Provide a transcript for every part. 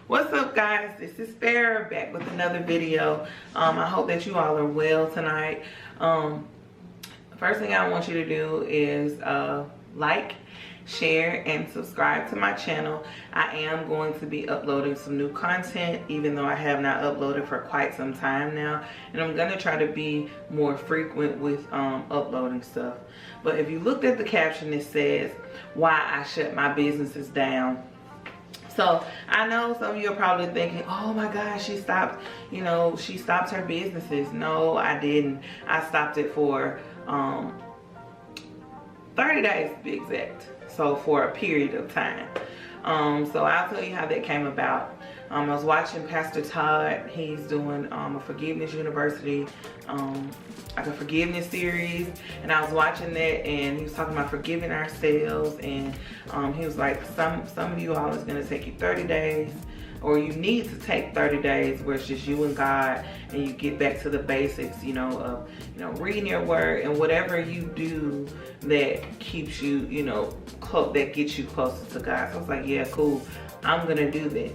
What's up, guys? This is Farrah back with another video. I hope that you all are well tonight. First thing I want you to do is like, share, and subscribe to my channel. I am going to be uploading some new content, even though I have not uploaded for quite some time now, and I'm going to try to be more frequent with uploading stuff. But if you looked at the caption, it says why I shut my businesses down. So I know some of you are probably thinking, oh my gosh, she stopped, she stopped her businesses. No, I didn't. I stopped it for 30 days to be exact. So for a period of time. So I'll tell you how that came about. I was watching Pastor Todd. He's doing a forgiveness university, like a forgiveness series, and I was watching that, and he was talking about forgiving ourselves, and he was like, some of you all is going to take you 30 days, or you need to take 30 days where it's just you and God, and you get back to the basics, of reading your word and whatever you do that keeps you, that gets you closer to God. So I was like, yeah, cool, I'm gonna do that.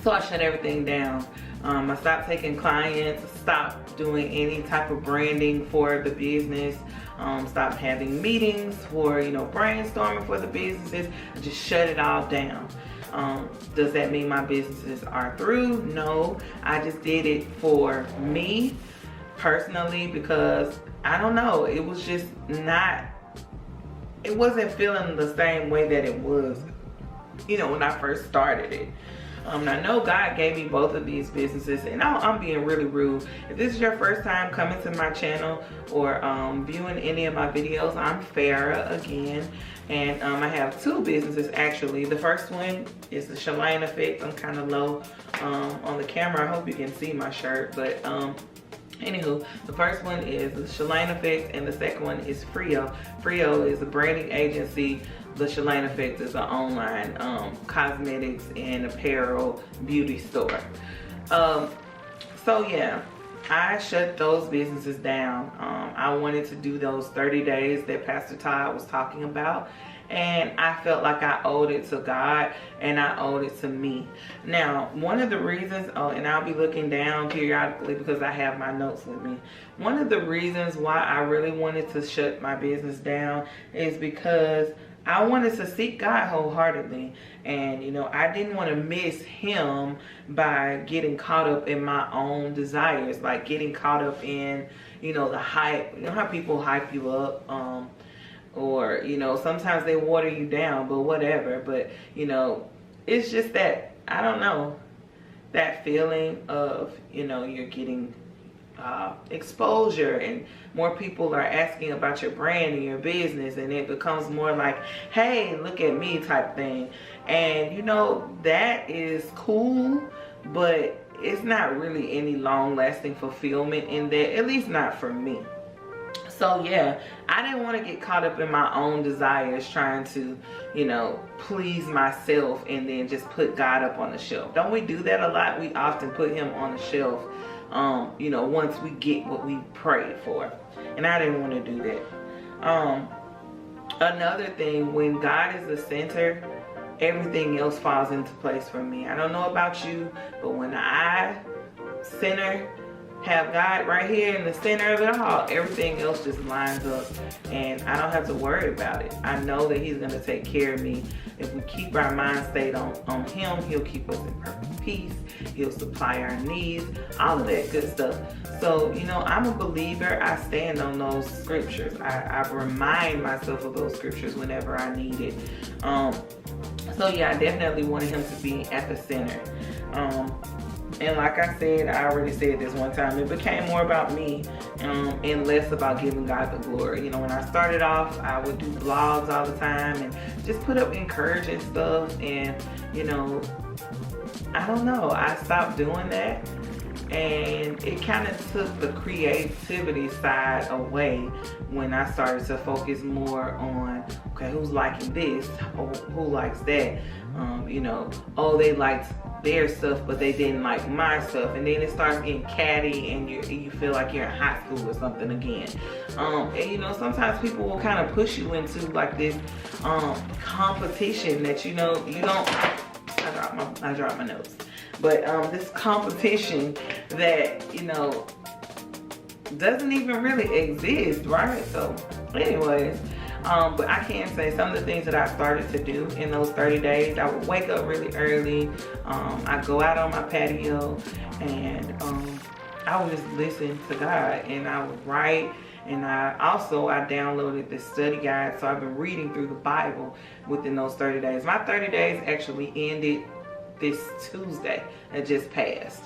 So I shut everything down. I stopped taking clients, stopped doing any type of branding for the business, stopped having meetings for, brainstorming for the businesses. I just shut it all down. Does that mean my businesses are through? No, I just did it for me personally, because I don't know, it was just not, it wasn't feeling the same way that it was, when I first started it. I know God gave me both of these businesses, and I'm being really rude. If this is your first time coming to my channel or viewing any of my videos, I'm Farrah again, and I have two businesses actually. The first one is the Shalane Effect. I'm kind of low on the camera. I hope you can see my shirt, but anywho, the first one is the Shalane Effect, and the second one is Frio. Frio is a branding agency. The Shalane Effect is an online cosmetics and apparel beauty store. So yeah, I shut those businesses down. I wanted to do those 30 days that Pastor Todd was talking about, and I felt like I owed it to God and I owed it to me. Now, one of the reasons, and I'll be looking down periodically because I have my notes with me. One of the reasons why I really wanted to shut my business down is because I wanted to seek God wholeheartedly, and I didn't want to miss him by getting caught up in my own desires, like getting caught up in the hype. You know how people hype you up, or sometimes they water you down, but whatever. But it's just that, I don't know, that feeling of you're getting exposure, and more people are asking about your brand and your business, and it becomes more like, hey, look at me type thing. And that is cool, but it's not really any long-lasting fulfillment in that, at least not for me. So yeah, I didn't want to get caught up in my own desires, trying to please myself, and then just put God up on the shelf. Don't we do that a lot? We often put him on the shelf once we get what we prayed for, and I didn't want to do that. Another thing, when God is the center, everything else falls into place for me. I don't know about you, but when I have God right here in the center of it all, everything else just lines up, and I don't have to worry about it. I know that he's going to take care of me. If we keep our mind stayed on him, he'll keep us in perfect peace. He'll supply our needs, all of that good stuff. So, I'm a believer. I stand on those scriptures. I remind myself of those scriptures whenever I need it. So yeah, I definitely wanted him to be at the center. And like I said, I already said this one time, it became more about me and less about giving God the glory. When I started off, I would do blogs all the time and just put up encouraging stuff, and I don't know, I stopped doing that, and it kind of took the creativity side away when I started to focus more on, okay, who's liking this, or who likes that, oh, they liked their stuff but they didn't like my stuff, and then it starts getting catty, and you feel like you're in high school or something again. And sometimes people will kind of push you into like this competition that you don't, I dropped I dropped my notes. But this competition that, you know, doesn't even really exist, right? So anyways, but I can say some of the things that I started to do in those 30 days. I would wake up really early. I go out on my patio, and I would just listen to God, and I would write. And I downloaded this study guide, so I've been reading through the Bible within those 30 days. My 30 days actually ended this Tuesday that just passed.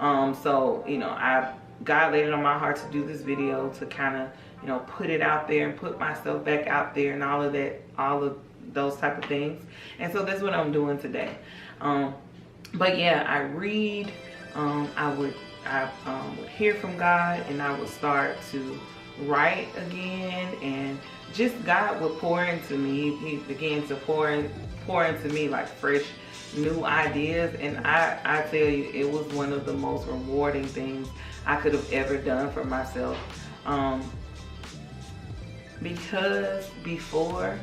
So, you know, God laid it on my heart to do this video, to kind of, you know, put it out there and put myself back out there and all of those type of things. And so that's what I'm doing today. But yeah, I read, I would hear from God, and I would start to write again, and just God would pour into me. He began to pour into me like fresh new ideas, and I tell you, it was one of the most rewarding things I could have ever done for myself. Because before,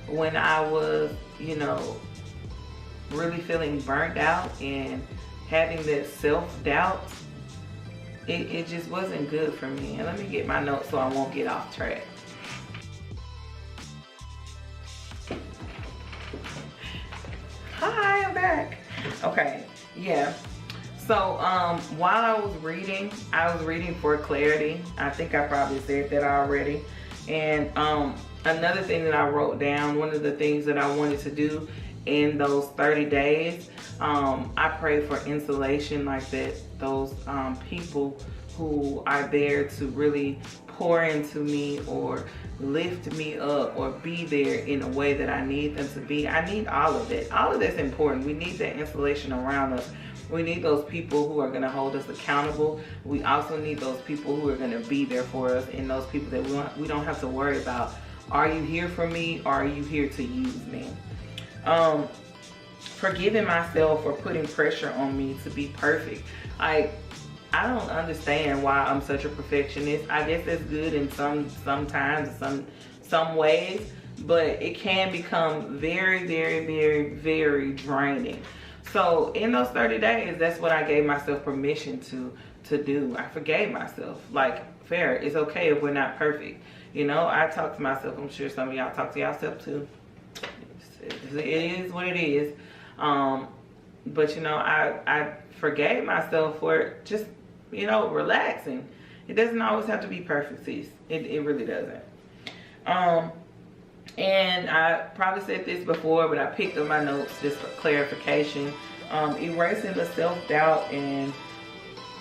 when I was, you know, really feeling burnt out and having that self-doubt, it just wasn't good for me. And let me get my notes so I won't get off track. Hi, I'm back. Okay, yeah. So while I was reading for clarity. I think I probably said that already. And another thing that I wrote down, one of the things that I wanted to do in those 30 days, I prayed for insulation, like that those people who are there to really pour into me or lift me up or be there in a way that I need them to be. I need all of that. All of that's important. We need that insulation around us. We need those people who are going to hold us accountable. We also need those people who are going to be there for us, and those people that we don't have to worry about. Are you here for me, or are you here to use me? Forgiving myself for putting pressure on me to be perfect. I don't understand why I'm such a perfectionist. I guess that's good in sometimes, some ways, but it can become very, very, very, very draining. So in those 30 days, that's what I gave myself permission to do. I forgave myself. Like, fair, it's okay if we're not perfect. You know, I talk to myself. I'm sure some of y'all talk to yourself too. It is what it is. But you know, I forgave myself for just, you know, relaxing. It doesn't always have to be perfect, sis. It really doesn't. And I probably said this before, but I picked up my notes just for clarification. Erasing the self-doubt and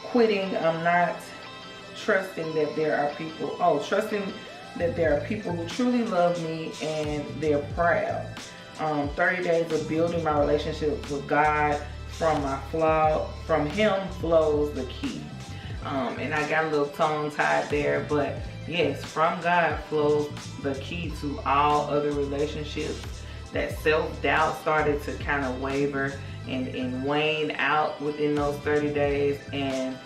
quitting not trusting that there are people, trusting that there are people who truly love me and they're proud. 30 days of building my relationship with God. From Him flows the key. And I got a little tongue tied there, but yes, from God flows the key to all other relationships. That self-doubt started to kind of waver and wane out within those 30 days, and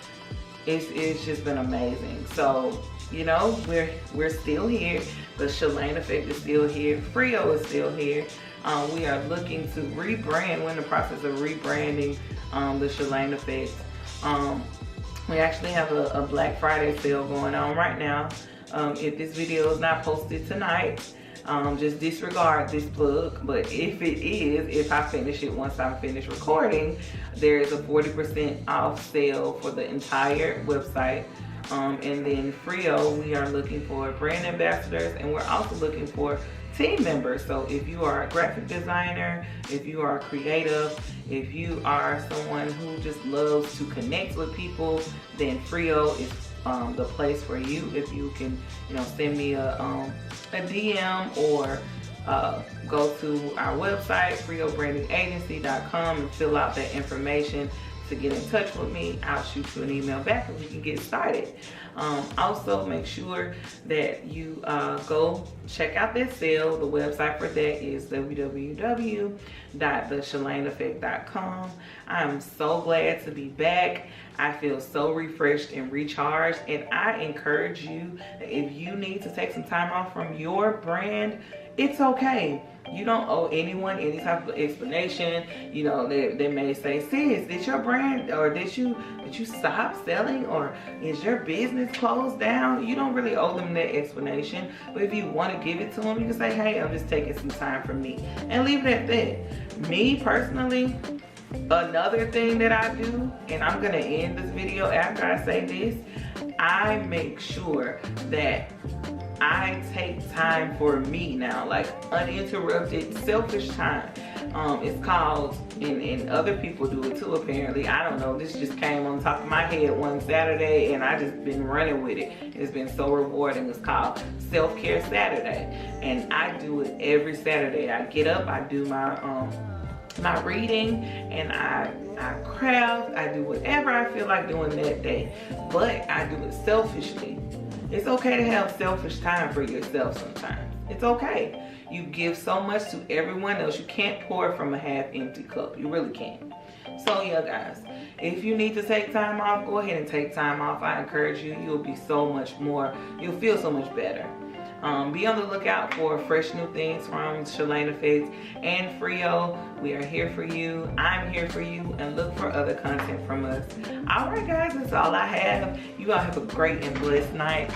it's just been amazing. So, you know, we're still here. The Shalane Effect is still here. Frio is still here. We are looking to rebrand. We're in the process of rebranding the Shalane Effect. We actually have a Black Friday sale going on right now. If this video is not posted tonight, just disregard this plug. But if it is, if I finish it once I finish recording, there is a 40% off sale for the entire website. And then Frio, we are looking for brand ambassadors, and we're also looking for team members. So if you are a graphic designer, if you are creative, if you are someone who just loves to connect with people, then Frio is the place for you. If you can, you know, send me a DM or go to our website, FrioBrandingAgency.com, and fill out that information to get in touch with me. I'll shoot you an email back and we can get started. Also, make sure that you go check out that sale. The website for that is www.theshalaneeffect.com. I'm so glad to be back. I feel so refreshed and recharged, and I encourage you, if you need to take some time off from your brand It's okay. You don't owe anyone any type of explanation. You know, they may say, sis, did your brand, or did you stop selling, or is your business closed down? You don't really owe them that explanation. But if you want to give it to them, you can say, hey, I'm just taking some time for me, and leave it at that. Me personally, another thing that I do, and I'm gonna end this video after I say this, I make sure that I take time for me now, like uninterrupted, selfish time. It's called, and other people do it too apparently. I don't know, this just came on top of my head one Saturday and I just been running with it. It's been so rewarding. It's called Self-Care Saturday, and I do it every Saturday. I get up, I do my reading, and I craft, I do whatever I feel like doing that day, but I do it selfishly. It's okay to have selfish time for yourself sometimes. It's okay. You give so much to everyone else. You can't pour from a half empty cup. You really can't. So yeah, guys, if you need to take time off, go ahead and take time off. I encourage you. You'll be so much more, you'll feel so much better. Be on the lookout for fresh new things from Shalana Fits and Frio. We are here for you. I'm here for you, and look for other content from us. All right, guys, that's all I have. You all have a great and blessed night.